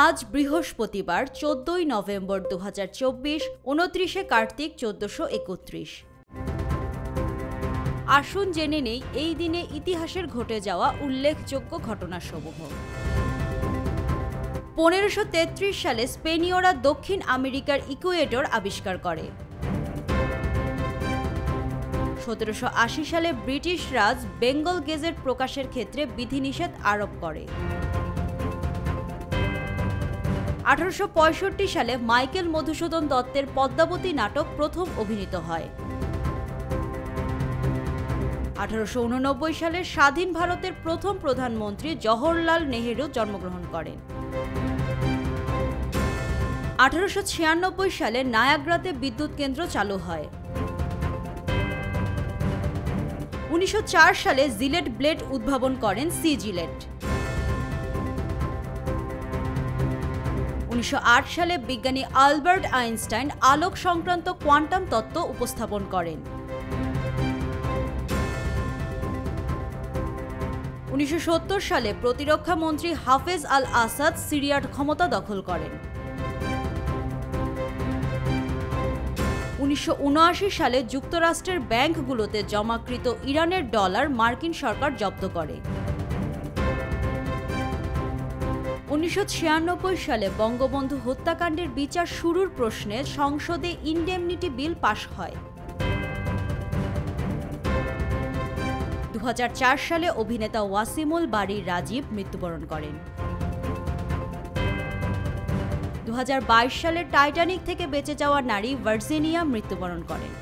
আজ বৃহস্পতিবার 14 নভেম্বর 2024, 29 কার্তিক 1431। আসুন জেনে নেই এই দিনে ইতিহাসের ঘটে যাওয়া উল্লেখযোগ্য ঘটনাসমূহ। 1533 সালে স্পেনীয়রা দক্ষিণ আমেরিকার ইকুয়েডর আবিষ্কার করে। 1780 সালে ব্রিটিশ রাজ বেঙ্গল গেজেট প্রকাশের ক্ষেত্রে বিধিনিষেধ আরোপ করে। 1865 সালে মাইকেল মধুসূদন দত্তের পদ্মাবতী নাটক প্রথম অভিনীত হয়। 1889 সালে স্বাধীন ভারতের প্রথম প্রধানমন্ত্রী জওহরলাল নেহেরু জন্মগ্রহণ করেন। 1896 সালে নায়াগ্রাতে বিদ্যুৎ কেন্দ্র চালু হয়। 1904 সালে জিলেট ব্লেড উদ্ভাবন করেন সি জিলেট। 1908 সালে বিজ্ঞানী আলবার্ট আইনস্টাইন আলোক সংক্রান্ত কোয়ান্টাম তত্ত্ব উপস্থাপন করেন। 1970 সালে প্রতিরক্ষা মন্ত্রী হাফেজ আল আসাদ সিরিয়ার ক্ষমতা দখল করেন। 1979 সালে যুক্তরাষ্ট্রের ব্যাংকগুলোতে জমাকৃত ইরানের ডলার মার্কিন সরকার জব্দ করে। 1996 সালে বঙ্গবন্ধু হত্যাকাণ্ডের বিচার শুরুর প্রশ্নে সংসদে ইনডেমনিটি বিল পাশ হয়। 2004 সালে অভিনেতা ওয়াসিমুল বারী রাজীব মৃত্যুবরণ করেন। 2022 সালে টাইটানিক থেকে বেঁচে যাওয়া নারী ভার্জিনিয়া মৃত্যুবরণ করেন।